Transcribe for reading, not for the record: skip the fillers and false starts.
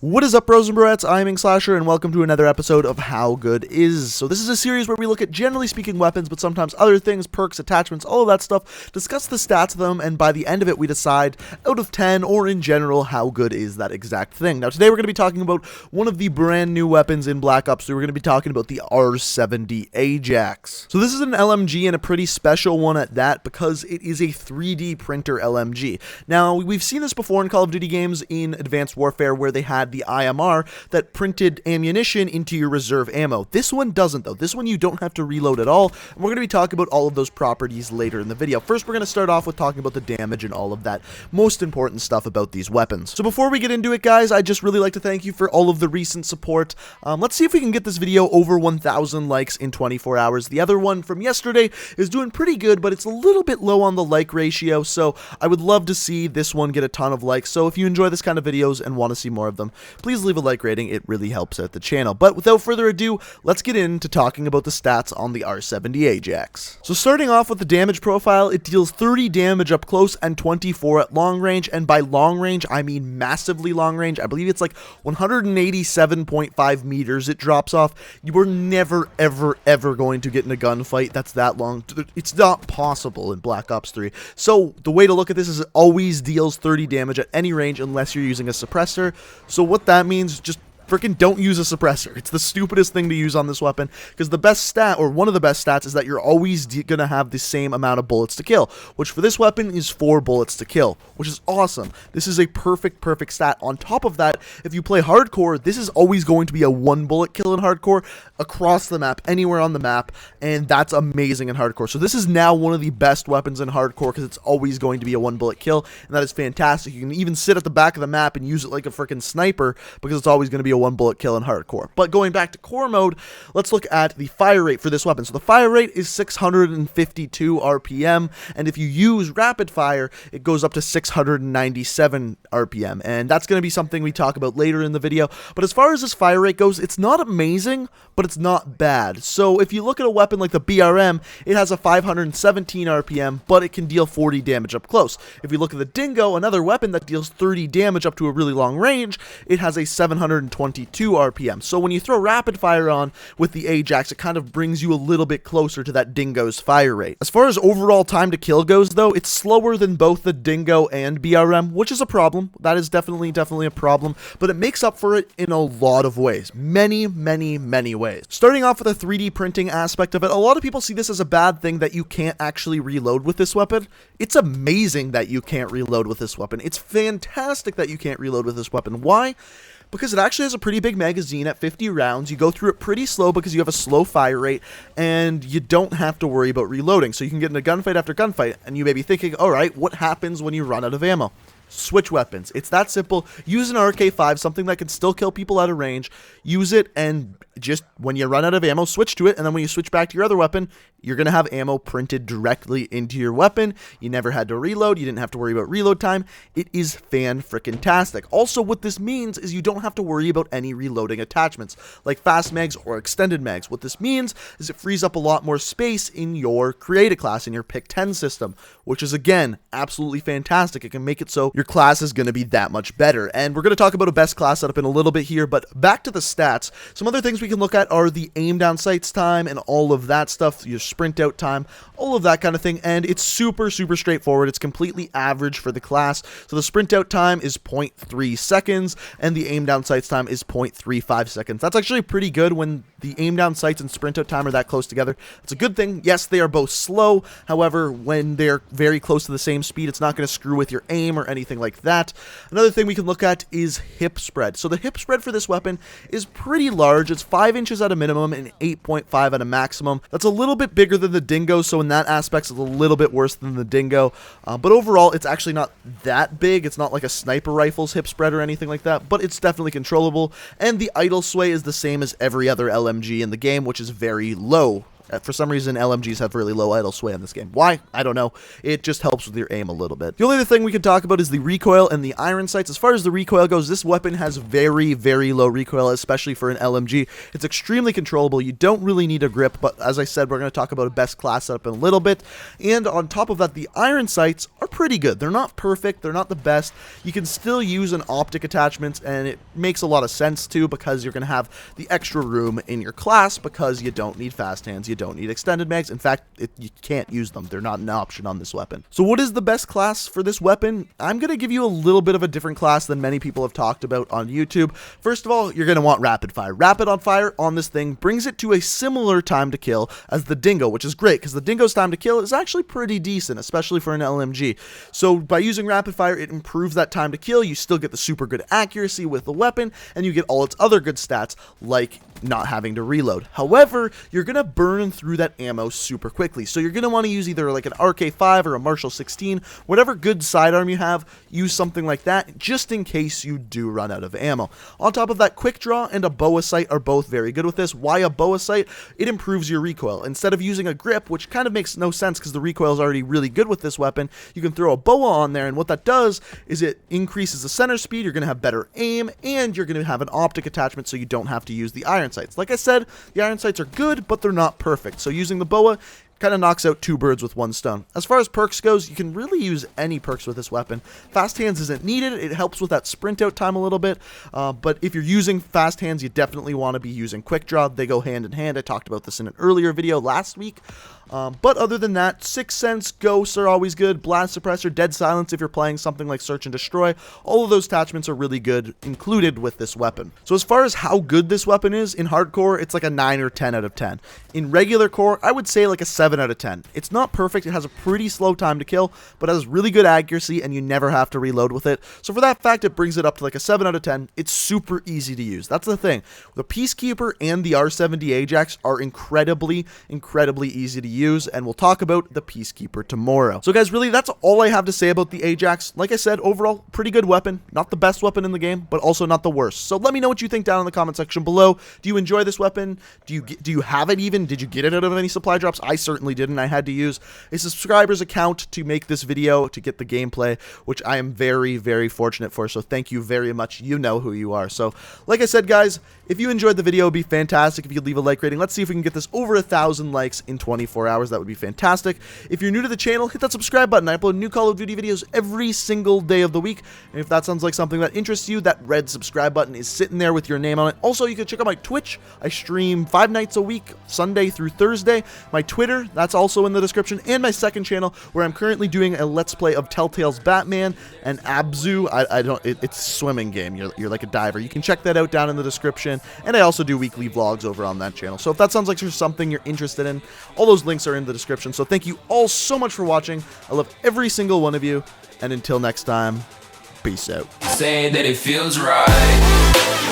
What is up, bros and broettes? I'm Inkslasher, and welcome to another episode of How Good Is. So this is a series where we look at, generally speaking, weapons, but sometimes other things, perks, attachments, all of that stuff, discuss the stats of them, and by the end of it, we decide, out of 10, or in general, how good is that exact thing. Now, today we're going to be talking about one of the brand new weapons in Black Ops 3. We're going to be talking about the R70 Ajax. So this is an LMG, and a pretty special one at that, because it is a 3D printer LMG. Now, we've seen this before in Call of Duty games in Advanced Warfare, where they had the IMR that printed ammunition into your reserve ammo. This one doesn't, though. This one you don't have to reload at all, and we're going to be talking about all of those properties later in the video. First, we're going to start off with talking about the damage and all of that most important stuff about these weapons. So before we get into it, guys, I'd just really like to thank you for all of the recent support. Let's see if we can get this video over 1,000 likes in 24 hours. The other one from yesterday is doing pretty good, but it's a little bit low on the like ratio, so I would love to see this one get a ton of likes. So if you enjoy this kind of videos and want to see more of them, please leave a like rating. It really helps out the channel. But without further ado, let's get into talking about the stats on the R70 Ajax. So starting off with the damage profile, it deals 30 damage up close and 24 at long range, and by long range, I mean massively long range. I believe it's like 187.5 meters it drops off. You are never, ever going to get in a gunfight that's that long. It's not possible in Black Ops 3. So the way to look at this is it always deals 30 damage at any range unless you're using a suppressor. So what that means, just freaking don't use a suppressor. It's the stupidest thing to use on this weapon, because the best stat, or one of the best stats, is that you're always gonna have the same amount of bullets to kill, which for this weapon is 4 bullets to kill, which is awesome. This is a perfect stat. On top of that, if you play hardcore, this is always going to be a 1 bullet kill in hardcore across the map, anywhere on the map, and that's amazing in hardcore. So this is now one of the best weapons in hardcore, because it's always going to be a 1 bullet kill, and that is fantastic. You can even sit at the back of the map and use it like a freaking sniper, because it's always going to be a 1 bullet kill in hardcore. But going back to core mode, let's look at the fire rate for this weapon. So the fire rate is 652 RPM, and if you use rapid fire, it goes up to 697 RPM, and that's going to be something we talk about later in the video. But as far as this fire rate goes, it's not amazing, but it's not bad. So if you look at a weapon like the BRM, it has a 517 RPM, but it can deal 40 damage up close. If you look at the Dingo, another weapon that deals 30 damage up to a really long range, it has a 722 RPM. So when you throw rapid fire on with the Ajax, it kind of brings you a little bit closer to that Dingo's fire rate. As far as overall time to kill goes, though, it's slower than both the Dingo and BRM, which is a problem. That is definitely a problem, but it makes up for it in a lot of ways. Many ways. Starting off with the 3D printing aspect of it, a lot of people see this as a bad thing that you can't actually reload with this weapon. It's amazing that you can't reload with this weapon. It's fantastic that you can't reload with this weapon. Why? Because it actually has a pretty big magazine at 50 rounds. You go through it pretty slow because you have a slow fire rate, and you don't have to worry about reloading. So you can get in a gunfight after gunfight, and you may be thinking, alright, what happens when you run out of ammo? Switch weapons. It's that simple. Use an RK5, something that can still kill people out of range. Use it, and just when you run out of ammo, switch to it, and then when you switch back to your other weapon, you're going to have ammo printed directly into your weapon. You never had to reload. You didn't have to worry about reload time. It is fan-frickin-tastic. Also, what this means is you don't have to worry about any reloading attachments, like fast mags or extended mags. What this means is it frees up a lot more space in your create a class, in your pick 10 system, which is, again, absolutely fantastic. It can make it so your class is going to be that much better. And we're going to talk about a best class setup in a little bit here, but back to the stats. Some other things we can look at are the aim down sights time and all of that stuff, your sprint out time, all of that kind of thing, and it's super straightforward. It's completely average for the class. So the sprint out time is 0.3 seconds, and the aim down sights time is 0.35 seconds. That's actually pretty good when the aim down sights and sprint out time are that close together. It's a good thing. Yes, they are both slow. However, when they're very close to the same speed, it's not going to screw with your aim or anything like that. Another thing we can look at is hip spread. So the hip spread for this weapon is pretty large. It's 5 inches at a minimum and 8.5 at a maximum. That's a little bit bigger than the Dingo, so in that aspect, it's a little bit worse than the Dingo. But overall, it's actually not that big. It's not like a sniper rifle's hip spread or anything like that, but it's definitely controllable. And the idle sway is the same as every other LMG in the game, which is very low. For some reason, LMGs have really low idle sway in this game. Why? I don't know. It just helps with your aim a little bit. The only other thing we can talk about is the recoil and the iron sights. As far as the recoil goes, this weapon has very, very low recoil, especially for an LMG. It's extremely controllable. You don't really need a grip, but as I said, we're going to talk about a best class setup in a little bit. And on top of that, the iron sights are pretty good. They're not perfect. They're not the best. You can still use an optic attachment, and it makes a lot of sense too, because you're going to have the extra room in your class because you don't need fast hands. You don't need extended mags. In fact, you can't use them. They're not an option on this weapon. So what is the best class for this weapon? I'm going to give you a little bit of a different class than many people have talked about on YouTube. First of all, you're going to want rapid fire. Rapid on fire on this thing brings it to a similar time to kill as the Dingo, which is great because the Dingo's time to kill is actually pretty decent, especially for an LMG. So by using rapid fire, it improves that time to kill. You still get the super good accuracy with the weapon, and you get all its other good stats like not having to reload. However, you're going to burn through that ammo super quickly. So you're going to want to use either like an RK5 or a Marshall 16, whatever good sidearm you have, use something like that just in case you do run out of ammo. On top of that, quick draw and a boa sight are both very good with this. Why a boa sight? It improves your recoil. Instead of using a grip, which kind of makes no sense because the recoil is already really good with this weapon, you can throw a boa on there, and what that does is it increases the center speed. You're going to have better aim, and you're going to have an optic attachment so you don't have to use the iron sights. Like I said, the iron sights are good, but they're not perfect. So using the boa kind of knocks out two birds with one stone. As far as perks goes, you can really use any perks with this weapon. Fast hands isn't needed. It helps with that sprint out time a little bit, but if you're using fast hands, you definitely want to be using quick draw. They go hand in hand. I talked about this in an earlier video last week. But other than that, Sixth Sense, Ghosts are always good, Blast Suppressor, Dead Silence if you're playing something like Search and Destroy. All of those attachments are really good, included with this weapon. So as far as how good this weapon is, in hardcore, it's like a 9 or 10 out of 10. In regular core, I would say like a 7 out of 10. It's not perfect, it has a pretty slow time to kill, but it has really good accuracy, and you never have to reload with it. So for that fact, it brings it up to like a 7 out of 10. It's super easy to use. That's the thing. The Peacekeeper and the R70 Ajax are incredibly easy to use, and we'll talk about the Peacekeeper tomorrow. So guys, really, that's all I have to say about the Ajax. Like I said, overall, pretty good weapon. Not the best weapon in the game, but also not the worst. So let me know what you think down in the comment section below. Do you enjoy this weapon? Do you have it even? Did you get it out of any supply drops? I certainly didn't. I had to use a subscriber's account to make this video to get the gameplay, which I am very fortunate for. So thank you very much. You know who you are. So like I said, guys, if you enjoyed the video, it'd be fantastic if you could leave a like rating. Let's see if we can get this over 1,000 likes in 24 hours. That would be fantastic. If you're new to the channel, hit that subscribe button. I upload new Call of Duty videos every single day of the week. And if that sounds like something that interests you, that red subscribe button is sitting there with your name on it. Also, you can check out my Twitch. I stream 5 nights a week, Sunday through Thursday. My Twitter, that's also in the description. And my second channel, where I'm currently doing a Let's Play of Telltale's Batman and Abzu. It's a swimming game. You're like a diver. You can check that out down in the description. And I also do weekly vlogs over on that channel. So if that sounds like there's something you're interested in, all those links are in the description. So thank you all so much for watching. I love every single one of you. And until next time, peace out. Saying that it feels right.